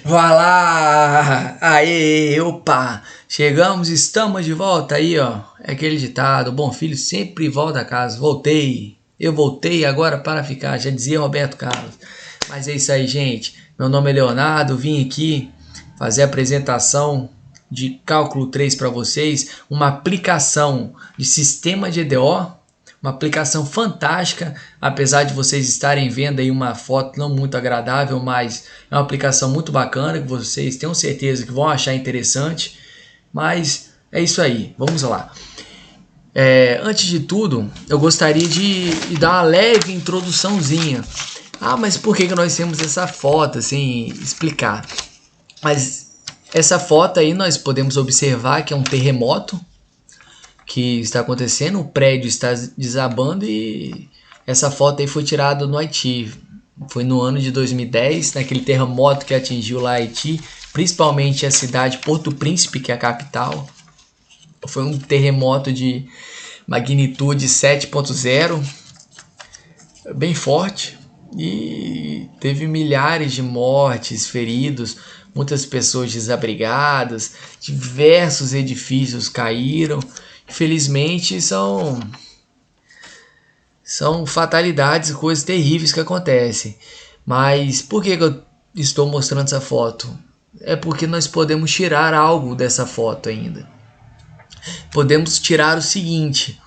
Vai lá! Aê, opa! Chegamos, estamos de volta aí, ó. É aquele ditado, bom filho sempre volta a casa. Voltei, eu voltei agora para ficar, já dizia Roberto Carlos. Mas é isso aí, gente. Meu nome é Leonardo, vim aqui fazer a apresentação de Cálculo 3 para vocês, uma aplicação de sistema de EDO, uma aplicação fantástica, apesar de vocês estarem vendo aí uma foto não muito agradável, mas é uma aplicação muito bacana que vocês tenham certeza que vão achar interessante. Mas é isso aí, vamos lá. Antes de tudo, eu gostaria de dar uma leve introduçãozinha. Mas por que nós temos essa foto, assim, explicar? Mas essa foto aí nós podemos observar que é um terremoto que está acontecendo, o prédio está desabando e essa foto aí foi tirada no Haiti. Foi no ano de 2010, naquele terremoto que atingiu lá Haiti, principalmente a cidade Porto Príncipe, que é a capital. Foi um terremoto de magnitude 7.0, bem forte, e teve milhares de mortes, feridos, muitas pessoas desabrigadas, diversos edifícios caíram. Infelizmente são fatalidades, coisas terríveis que acontecem. Mas por que eu estou mostrando essa foto? É porque nós podemos tirar algo dessa foto ainda. Podemos tirar o seguinte: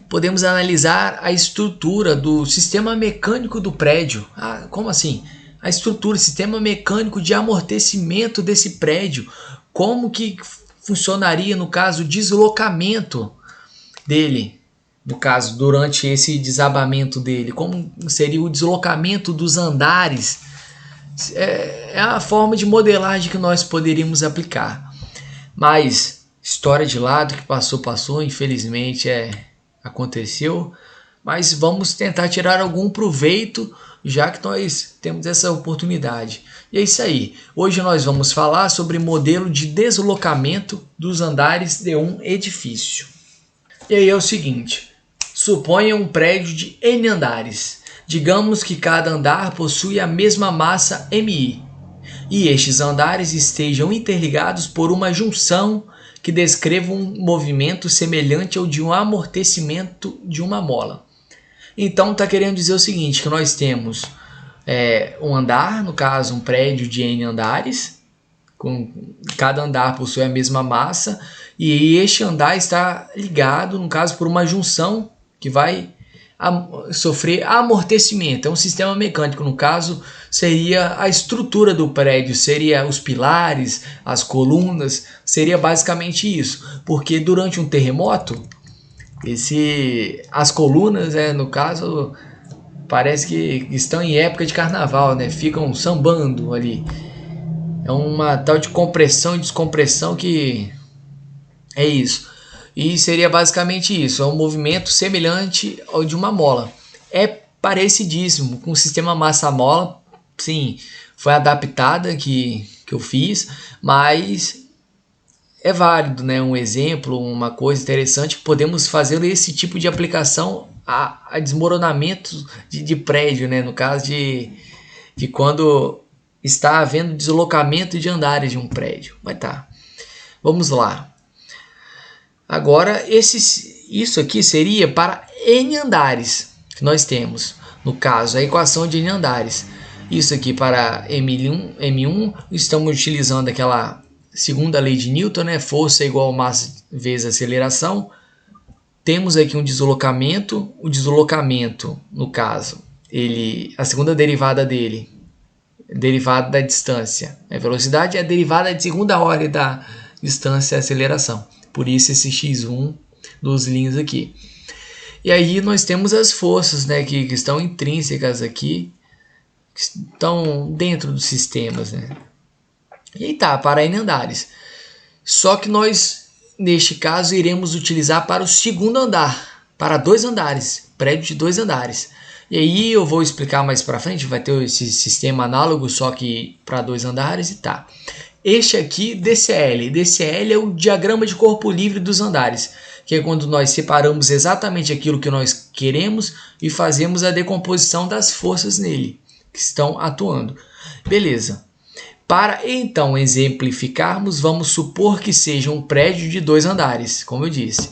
podemos analisar a estrutura do sistema mecânico do prédio. Como assim? A estrutura, sistema mecânico de amortecimento desse prédio. Como que funcionaria no caso deslocamento dele, no caso durante esse desabamento dele, como seria o deslocamento dos andares. É a forma de modelagem que nós poderíamos aplicar, mas história de lado, que passou, infelizmente aconteceu, mas vamos tentar tirar algum proveito, já que nós temos essa oportunidade. E é isso aí. Hoje nós vamos falar sobre modelo de deslocamento dos andares de um edifício. E aí é o seguinte: suponha um prédio de N andares. Digamos que cada andar possui a mesma massa MI, e estes andares estejam interligados por uma junção que descreva um movimento semelhante ao de um amortecimento de uma mola. Então está querendo dizer o seguinte, que nós temos um andar, no caso um prédio de N andares, com cada andar possui a mesma massa, e este andar está ligado, no caso, por uma junção que vai sofrer amortecimento. É um sistema mecânico, no caso, seria a estrutura do prédio, seria os pilares, as colunas, seria basicamente isso. Porque durante um terremoto, as colunas, no caso, parece que estão em época de carnaval, né? Ficam sambando ali. É uma tal de compressão e descompressão que é isso. E seria basicamente isso, é um movimento semelhante ao de uma mola. É parecidíssimo com o sistema massa-mola, sim, foi adaptada que eu fiz, mas é válido, né? Um exemplo, uma coisa interessante, podemos fazer esse tipo de aplicação a desmoronamento de prédio, né? No caso de quando está havendo deslocamento de andares de um prédio. Mas tá, vamos lá. Agora, isso aqui seria para N andares que nós temos. No caso, a equação de N andares. Isso aqui para M1, estamos utilizando aquela segunda lei de Newton, né? Força igual a massa vezes aceleração. Temos aqui um deslocamento. O deslocamento, no caso, a segunda derivada dele, derivada da distância. A velocidade é a derivada de segunda ordem da distância e aceleração. Por isso esse x1 dos linhas aqui. E aí nós temos as forças, né, que estão intrínsecas aqui, que estão dentro dos sistemas, né? E aí tá, para N andares. Só que nós, neste caso, iremos utilizar para o segundo andar, para 2 andares, prédio de 2 andares. E aí eu vou explicar mais para frente, vai ter esse sistema análogo, só que para 2 andares e tá. Este aqui, DCL. DCL é o diagrama de corpo livre dos andares, que é quando nós separamos exatamente aquilo que nós queremos e fazemos a decomposição das forças nele, que estão atuando. Beleza. Para então exemplificarmos, vamos supor que seja um prédio de 2 andares, como eu disse,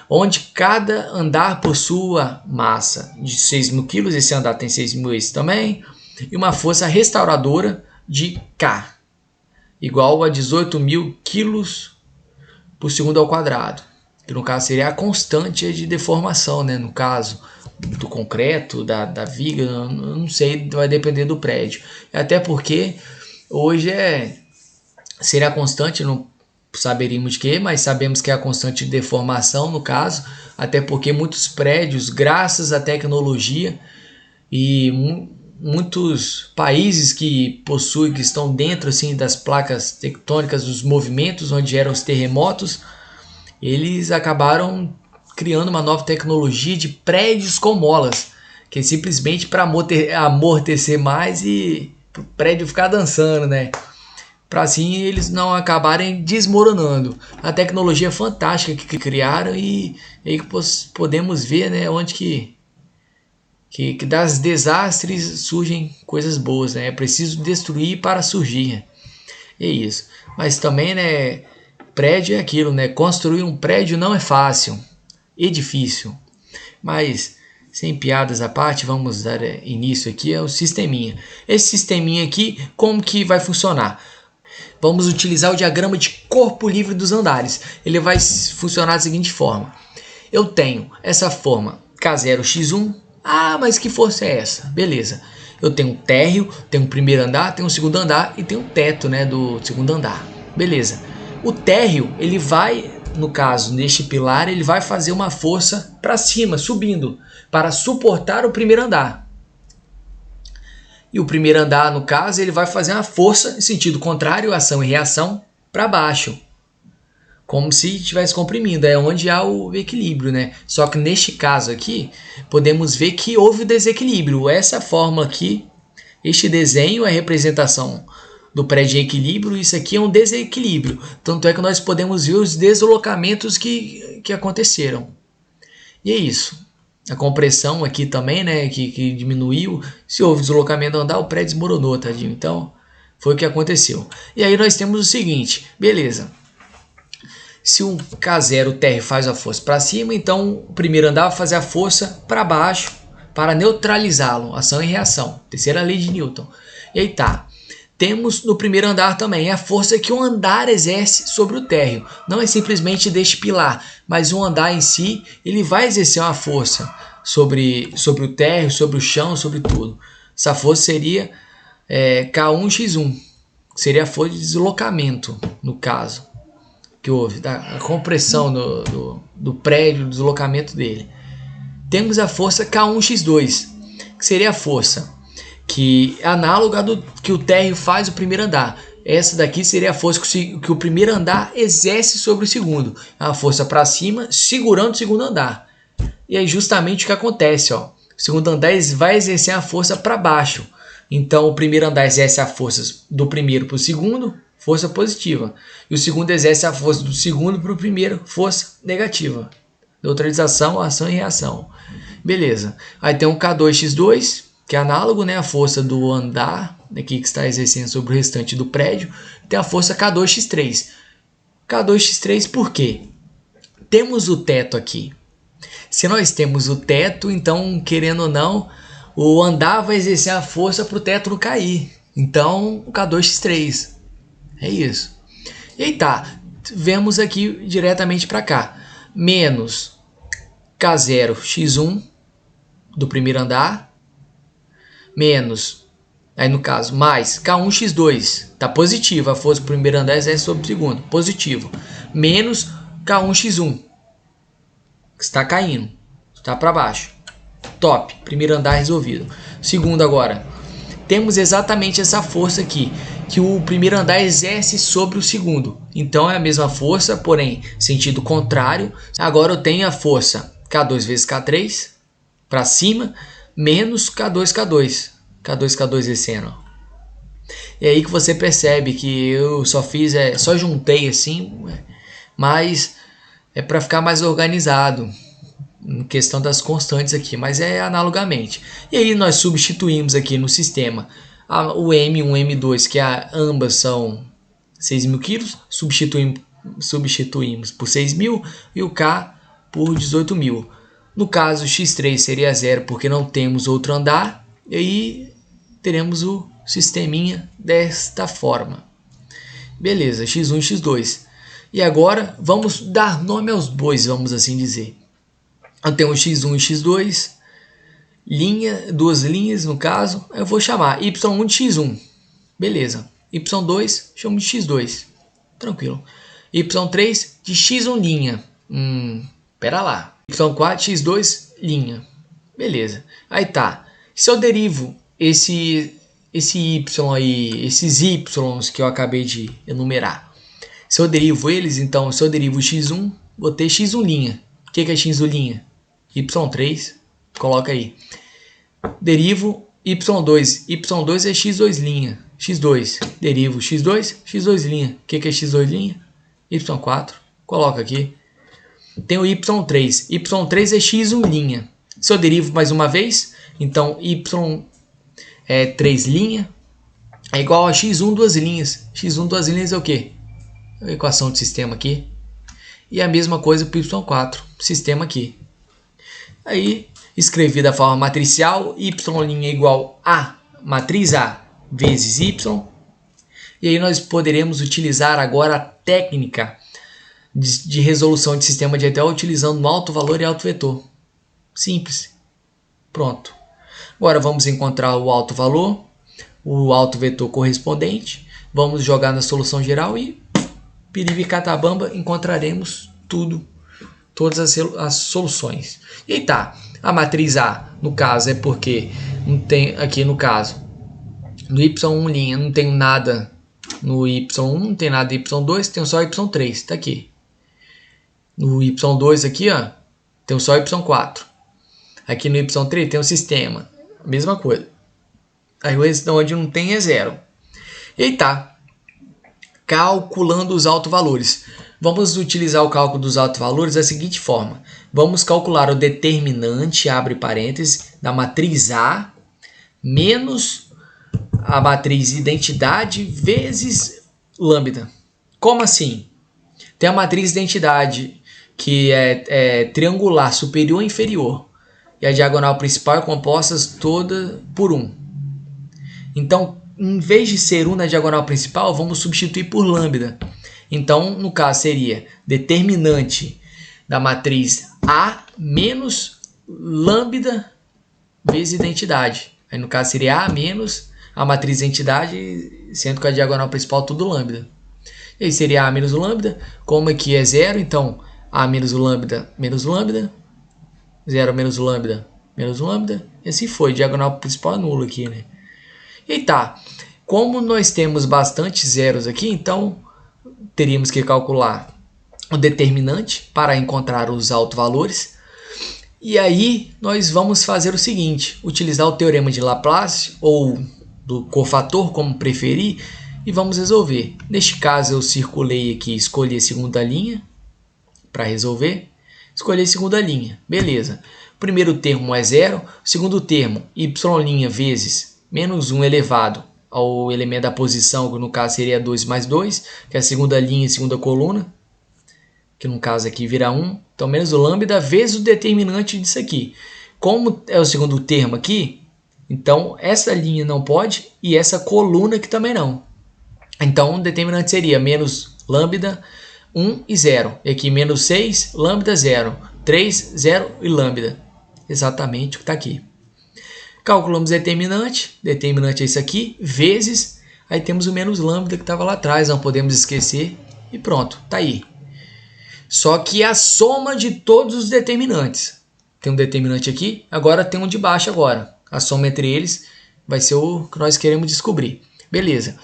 onde cada andar possua massa de 6.000 kg, esse andar tem 6.000 esse também, e uma força restauradora de K, igual a 18.000 kg por segundo ao quadrado, que no caso seria a constante de deformação, né? No caso do concreto, da viga, eu não sei, vai depender do prédio. Até porque hoje seria a constante, não saberíamos de quê, mas sabemos que é a constante de deformação no caso, até porque muitos prédios, graças à tecnologia e muitos países que possuem, que estão dentro assim das placas tectônicas, dos movimentos onde eram os terremotos, eles acabaram criando uma nova tecnologia de prédios com molas, que é simplesmente para amortecer mais e o prédio ficar dançando, né? Para assim eles não acabarem desmoronando. A tecnologia fantástica que criaram, e aí podemos ver, né, onde que das desastres surgem coisas boas, né? É preciso destruir para surgir. É isso. Mas também, né, prédio é aquilo, né? Construir um prédio não é fácil, é difícil. Mas sem piadas à parte, vamos dar início aqui ao sisteminha. Esse sisteminha aqui, como que vai funcionar? Vamos utilizar o diagrama de corpo livre dos andares. Ele vai funcionar da seguinte forma. Eu tenho essa forma K0x1. Ah, mas que força é essa? Beleza. Eu tenho um térreo, tenho um primeiro andar, tenho um segundo andar e tenho um teto, né, do segundo andar. Beleza. O térreo, ele vai, no caso, neste pilar, ele vai fazer uma força para cima, subindo, para suportar o primeiro andar. E o primeiro andar, no caso, ele vai fazer uma força em sentido contrário, ação e reação, para baixo. Como se estivesse comprimindo, é onde há o equilíbrio, né? Só que neste caso aqui, podemos ver que houve desequilíbrio. Essa fórmula aqui, este desenho é a representação do prédio em equilíbrio, isso aqui é um desequilíbrio. Tanto é que nós podemos ver os deslocamentos que aconteceram. E é isso. A compressão aqui também, né, que diminuiu. Se houve deslocamento do andar, o prédio desmoronou, tadinho. Então, foi o que aconteceu. E aí nós temos o seguinte, beleza. Se o K0, o térreo, faz a força para cima, então o primeiro andar vai fazer a força para baixo para neutralizá-lo, ação e reação. Terceira lei de Newton. E aí tá. Temos no primeiro andar também a força que o andar exerce sobre o térreo. Não é simplesmente deste pilar, mas o andar em si, ele vai exercer uma força sobre o térreo, sobre o chão, sobre tudo. Essa força seria K1x1, que seria a força de deslocamento, no caso, que houve, a compressão do prédio, o deslocamento dele. Temos a força K1x2, que seria a força que é análoga do que o térreo faz o primeiro andar. Essa daqui seria a força que o primeiro andar exerce sobre o segundo. É uma força para cima, segurando o segundo andar. E aí justamente o que acontece, ó. O segundo andar vai exercer a força para baixo. Então o primeiro andar exerce a força do primeiro para o segundo, força positiva. E o segundo exerce a força do segundo para o primeiro, força negativa. Neutralização, ação e reação. Beleza. Aí tem um K2x2, que é análogo, né, a força do andar aqui que está exercendo sobre o restante do prédio. Tem a força K2x3. K2x3 por quê? Temos o teto aqui. Se nós temos o teto, então, querendo ou não, o andar vai exercer a força para o teto não cair. Então, o K2x3. É isso. E aí tá, vemos aqui diretamente para cá. Menos K0x1 do primeiro andar. Menos, aí no caso, mais K1x2, tá positivo, a força do primeiro andar exerce sobre o segundo, positivo, menos K1x1, que está caindo, está para baixo, top, primeiro andar resolvido. Segundo agora, temos exatamente essa força aqui, que o primeiro andar exerce sobre o segundo, então é a mesma força, porém, sentido contrário. Agora eu tenho a força K2 vezes K3, para cima, menos K2, K2 descendo. E aí que você percebe que eu só juntei assim, mas é para ficar mais organizado, em questão das constantes aqui, mas é analogamente. E aí nós substituímos aqui no sistema O M1 e M2, que ambas são 6.000 quilos, substituímos por 6.000 e o K por 18.000. No caso, X3 seria 0 porque não temos outro andar, e aí teremos o sisteminha desta forma. Beleza, X1 e X2. E agora vamos dar nome aos bois, vamos assim dizer. Eu tenho X1 e X2, duas linhas no caso, eu vou chamar Y1 de X1. Beleza. Y2, chamo de X2. Tranquilo. Y3 de X1 linha. Pera lá. Y4, X2 linha. Beleza. Aí tá. Se eu derivo esse Y aí, esses Ys que eu acabei de enumerar, se eu derivo eles, então se eu derivo X1, vou ter X1 linha. O que é X1 linha? Y3, coloca aí. Derivo Y2. Y2 é X2 linha. X2, derivo X2, X2 linha. O que é X2 linha? Y4, coloca aqui. Tem o Y3. Y3 é X1 linha. Se eu derivo mais uma vez, então Y é 3 linha é igual a X1 duas linhas. X1 duas linhas é o quê? A equação de sistema aqui. E a mesma coisa para o Y4, sistema aqui. Aí, escrevi da forma matricial, Y' é igual a matriz A vezes Y. E aí nós poderemos utilizar agora a técnica de resolução de sistema de ETL utilizando no alto valor e alto vetor. Simples. Pronto. Agora vamos encontrar o alto valor, o alto vetor correspondente. Vamos jogar na solução geral e piribicatabamba, encontraremos todas as soluções. E aí tá, a matriz A, no caso, é porque não tem, aqui no caso, no Y1', não tem nada no Y1, não tem nada no Y2, tem só Y3, tá aqui. No Y2 aqui, ó, tem só Y4. Aqui no Y3 tem o sistema, mesma coisa. Aí onde não tem é 0. E aí tá, calculando os autovalores. Vamos utilizar o cálculo dos autovalores da seguinte forma. Vamos calcular o determinante, abre parênteses, da matriz A, menos a matriz identidade vezes lambda. Como assim? Tem a matriz identidade que é triangular, superior e inferior. E a diagonal principal é composta toda por 1. Então, em vez de ser 1 na diagonal principal, vamos substituir por lambda. Então, no caso, seria determinante da matriz A menos lambda vezes identidade. Aí, no caso, seria A menos a matriz identidade, sendo que a diagonal principal tudo lambda. E aí seria A menos o lambda. Como aqui é 0, então A menos o lambda menos lambda. 0 menos o lambda menos lambda. E assim foi. Diagonal principal é nulo aqui, né? E aí tá. Como nós temos bastante zeros aqui, então teríamos que calcular o determinante para encontrar os autovalores. E aí nós vamos fazer o seguinte, utilizar o teorema de Laplace ou do cofator, como preferir, e vamos resolver. Neste caso eu circulei aqui, escolhi a segunda linha para resolver. Escolhi a segunda linha, beleza. O primeiro termo é 0, o segundo termo, y' vezes menos 1 elevado ao elemento da posição, que no caso seria 2 mais 2, que é a segunda linha e segunda coluna, que no caso aqui vira 1, então menos o lambda vezes o determinante disso aqui. Como é o segundo termo aqui, então essa linha não pode e essa coluna aqui também não. Então o determinante seria menos lambda 1 e 0. E aqui menos 6, lambda 0. 3, 0 e lambda. Exatamente o que está aqui. Calculamos determinante. Determinante é isso aqui. Vezes. Aí temos o menos lambda que estava lá atrás. Não podemos esquecer. E pronto. Está aí. Só que a soma de todos os determinantes. Tem um determinante aqui. Agora tem um de baixo agora. A soma entre eles vai ser o que nós queremos descobrir. Beleza.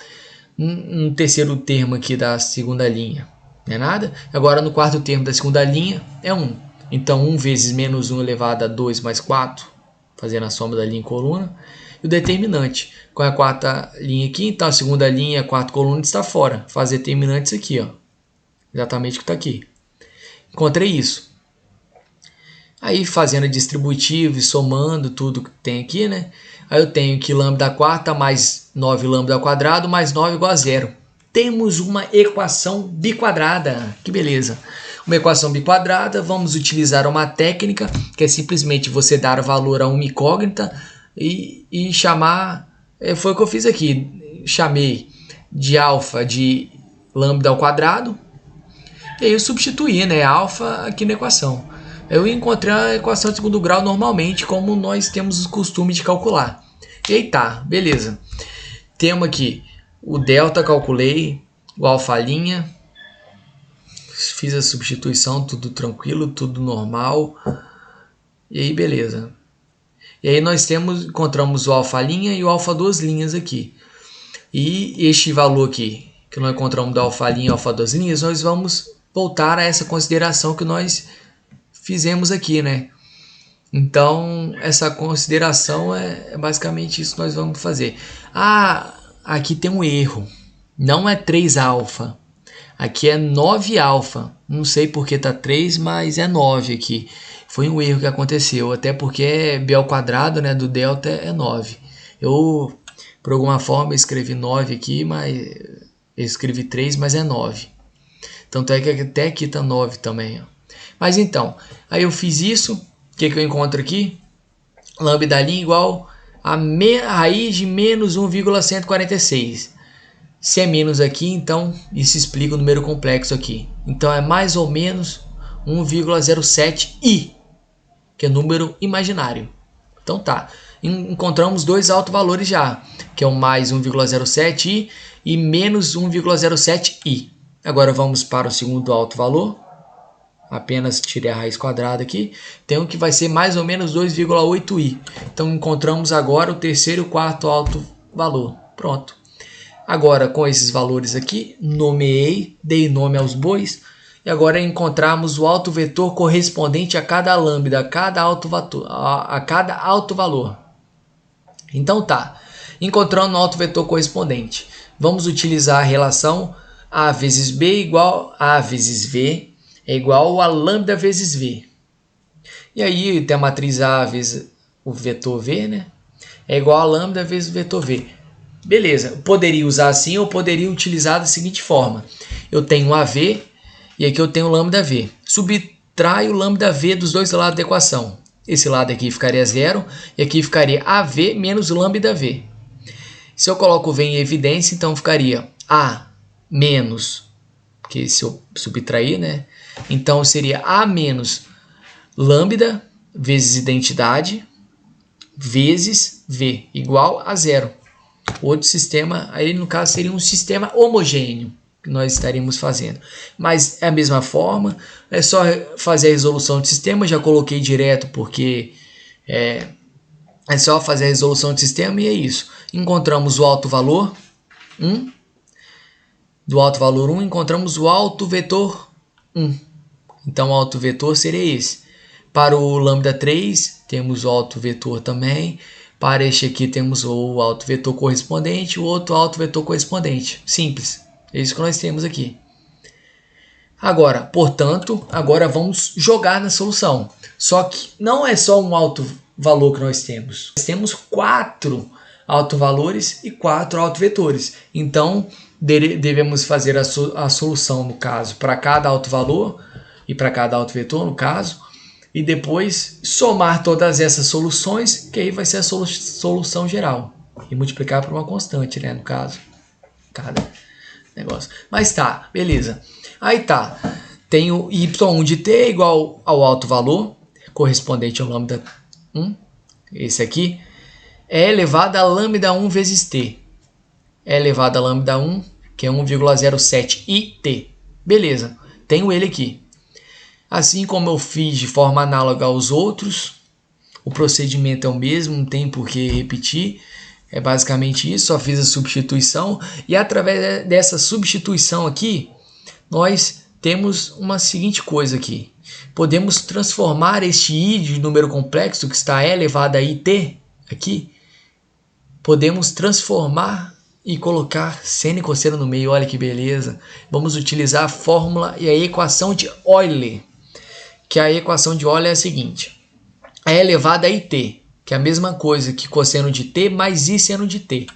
Um terceiro termo aqui da segunda linha. Não é nada. Agora no quarto termo da segunda linha é 1. Então 1 vezes menos 1 elevado a 2 mais 4. Fazendo a soma da linha e coluna. E o determinante. Com a quarta linha aqui. Então a segunda linha e a quarta coluna está fora. Faz determinantes aqui. Ó. Exatamente o que está aqui. Encontrei isso. Aí fazendo a distributiva e somando tudo que tem aqui, né? Aí eu tenho que lambda quarta mais 9 lambda ao quadrado mais 9 igual a zero. Temos uma equação biquadrada. Que beleza. Uma equação biquadrada, vamos utilizar uma técnica que é simplesmente você dar valor a uma incógnita e chamar... Foi o que eu fiz aqui. Chamei de alfa de lambda ao quadrado. E aí eu substituí, né, alfa aqui na equação. Eu encontrei a equação de segundo grau normalmente, como nós temos o costume de calcular. E aí tá, beleza. Temos aqui o delta, calculei, o alfa', fiz a substituição, tudo tranquilo, tudo normal. E aí beleza. E aí nós encontramos o alfa' e o alfa duas linhas aqui. E este valor aqui, que nós encontramos do alfa' e alfa duas linhas, nós vamos voltar a essa consideração que nós fizemos aqui, né? Então, essa consideração é basicamente isso que nós vamos fazer. Ah, aqui tem um erro. Não é 3 alfa. Aqui é 9 alfa. Não sei porque tá 3, mas é 9 aqui. Foi um erro que aconteceu, até porque b ao quadrado, né, do delta é 9. Eu, por alguma forma, escrevi 9 aqui, mas eu escrevi 3, mas é 9. Tanto é que até aqui tá 9 também, ó. Mas então, aí eu fiz isso. O que eu encontro aqui? Lambda' igual a raiz de menos 1,146. Se é menos aqui, então isso explica o número complexo aqui. Então é mais ou menos 1,07i, que é número imaginário. Então tá, encontramos dois autovalores já, que é o mais 1,07i e menos 1,07i. Agora vamos para o segundo autovalor. Apenas tirei a raiz quadrada aqui. Tem um que vai ser mais ou menos 2,8i. Então encontramos agora o terceiro e o quarto autovalor. Pronto. Agora com esses valores aqui, nomeei, dei nome aos bois. E agora encontramos o autovetor correspondente a cada lambda, a cada autovalor. Então tá. Encontrando o autovetor correspondente. Vamos utilizar a relação A vezes B igual a vezes V é igual a lambda vezes V. E aí tem a matriz A vezes o vetor V, né? É igual a lambda vezes o vetor V. Beleza, poderia usar assim ou poderia utilizar da seguinte forma. Eu tenho AV e aqui eu tenho lambda V. Subtraio lambda V dos dois lados da equação. Esse lado aqui ficaria zero e aqui ficaria AV menos lambda V. Se eu coloco V em evidência, então ficaria A menos, que se eu subtrair, né? Então seria A menos lambda vezes identidade vezes V igual a zero. Outro sistema, aí no caso seria um sistema homogêneo que nós estaríamos fazendo. Mas é a mesma forma, é só fazer a resolução de sistema, já coloquei direto porque é só fazer a resolução de sistema e é isso. Encontramos o autovalor 1. Do autovalor 1 encontramos o autovetor 1. Então o autovetor seria esse. Para o lambda 3 temos o autovetor também. Para este aqui temos o autovetor correspondente, o outro autovetor correspondente. Simples. É isso que nós temos aqui. Agora, portanto, agora vamos jogar na solução. Só que não é só um autovalor que nós temos. Nós temos 4 autovalores e 4 autovetores. Então, devemos fazer a solução, no caso, para cada autovalor e para cada autovetor, no caso, e depois somar todas essas soluções, que aí vai ser a solução geral. E multiplicar por uma constante, né, no caso. Cada negócio. Mas tá, beleza. Aí tá, tem o y1 de t igual ao autovalor, correspondente ao lambda 1, esse aqui, é elevado a lambda 1 vezes t. É elevado a lambda 1, que é 1,07it. Beleza, tenho ele aqui. Assim como eu fiz de forma análoga aos outros, o procedimento é o mesmo, não tem por que repetir. É basicamente isso, só fiz a substituição. E através dessa substituição aqui, nós temos uma seguinte coisa aqui. Podemos transformar este i de número complexo, que está elevado a it, aqui. Podemos transformar e colocar seno e cosseno no meio. Olha que beleza. Vamos utilizar a fórmula e a equação de Euler. Que a equação de Euler é a seguinte. É elevado a it. que é a mesma coisa que cosseno de t mais i seno de t.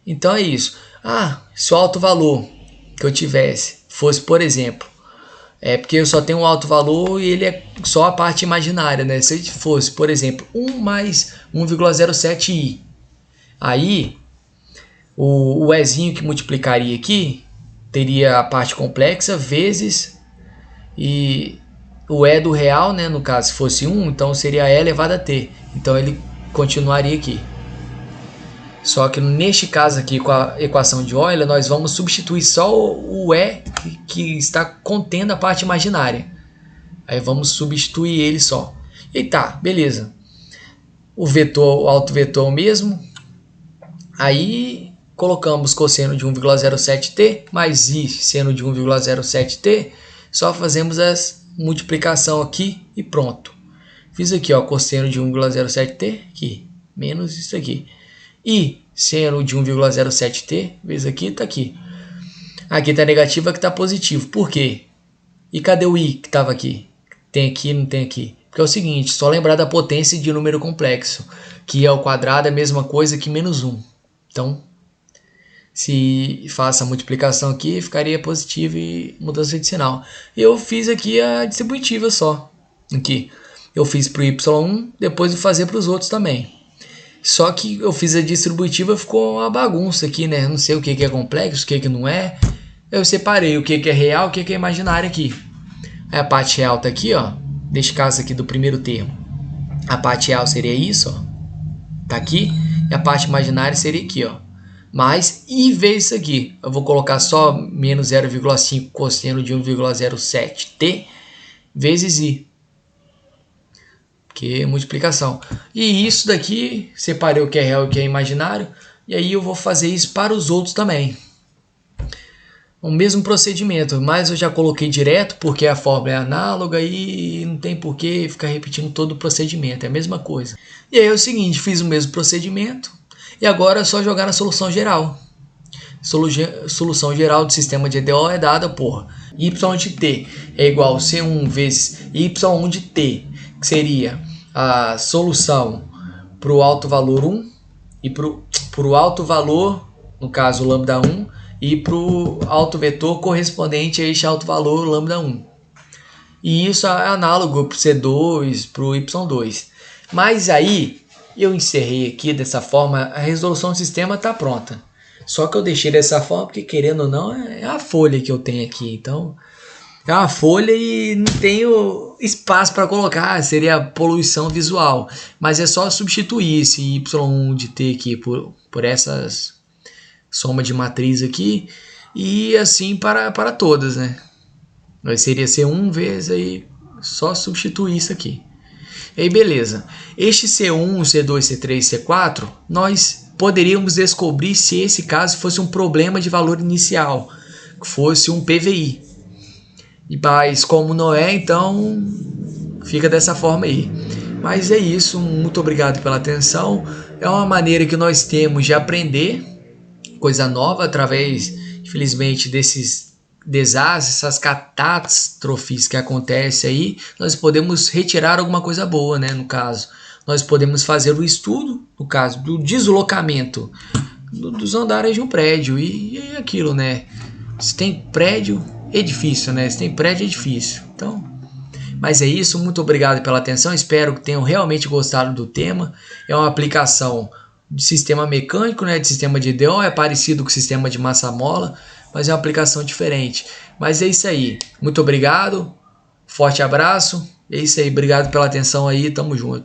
Então é isso. Se o alto valor que eu tivesse fosse, por exemplo, porque eu só tenho um alto valor e ele é só a parte imaginária, né? Se ele fosse, por exemplo, 1 mais 1,07i, aí o ezinho que multiplicaria aqui teria a parte complexa vezes e o e do real, né? No caso, se fosse 1, então seria e elevado a t. Então ele continuaria aqui. Só que neste caso aqui, com a equação de Euler, nós vamos substituir só o e que está contendo a parte imaginária. Aí vamos substituir ele só. E tá, beleza. O vetor, o autovetor é o mesmo. Aí colocamos cosseno de 1,07t mais i seno de 1,07t. Só fazemos a multiplicação aqui e pronto. Fiz aqui, ó, cosseno de 1,07t aqui, menos isso aqui. E seno de 1,07t, vezes aqui, está aqui. Aqui está negativo, aqui está positivo. Por quê? E cadê o i que estava aqui? Tem aqui, não tem aqui. Porque é o seguinte, só lembrar da potência de número complexo, que é o quadrado, é a mesma coisa que menos 1. Então, se faça a multiplicação aqui, ficaria positivo e mudança de sinal. Eu fiz aqui a distributiva só. Aqui. Eu fiz para o y1, depois vou fazer para os outros também. Só que eu fiz a distributiva, ficou uma bagunça aqui, né? Não sei o que é complexo, o que não é. Eu separei o que é real, o que é imaginário aqui. Aí a parte real tá aqui, ó. Neste caso aqui do primeiro termo. A parte real seria isso, ó. Tá aqui. E a parte imaginária seria aqui, ó. Mas i vezes isso aqui. Eu vou colocar só menos 0,5 cosseno de 1,07t vezes i. Que é multiplicação. E isso daqui, separei o que é real e o que é imaginário. E aí eu vou fazer isso para os outros também. O mesmo procedimento, mas eu já coloquei direto porque a fórmula é análoga e não tem por que ficar repetindo todo o procedimento. É a mesma coisa. E aí é o seguinte, fiz o mesmo procedimento. E agora é só jogar na solução geral. Solução geral do sistema de EDO é dada por y de t é igual a C1 vezes y1 de t, que seria a solução para o alto valor 1 e para o alto valor, no caso lambda 1, e para o alto vetor correspondente a este alto valor lambda 1. E isso é análogo para o C2, para o Y2. Mas aí eu encerrei aqui dessa forma, a resolução do sistema está pronta. Só que eu deixei dessa forma porque, querendo ou não, é a folha que eu tenho aqui. Então, é uma folha e não tenho espaço para colocar, seria poluição visual. Mas é só substituir esse y1 de t aqui por essas soma de matriz aqui. E assim para todas, né? Aí seria C1 vezes aí, só substituir isso aqui. E aí, beleza. Este C1, C2, C3, C4, nós poderíamos descobrir se esse caso fosse um problema de valor inicial, que fosse um PVI. Mas como não é, então fica dessa forma aí. Mas é isso, muito obrigado pela atenção. É uma maneira que nós temos de aprender coisa nova através, infelizmente, desses desastres, essas catástrofes que acontecem aí. Nós podemos retirar alguma coisa boa, né? No caso, nós podemos fazer o estudo, no caso do deslocamento dos andares de um prédio e é aquilo, né? Se tem prédio, edifício, né? Se tem prédio, edifício. Então, mas é isso. Muito obrigado pela atenção. Espero que tenham realmente gostado do tema. É uma aplicação de sistema mecânico, né? De sistema de EDO. É parecido com o sistema de massa-mola, mas é uma aplicação diferente. Mas é isso aí. Muito obrigado. Forte abraço. É isso aí. Obrigado pela atenção aí. Tamo junto.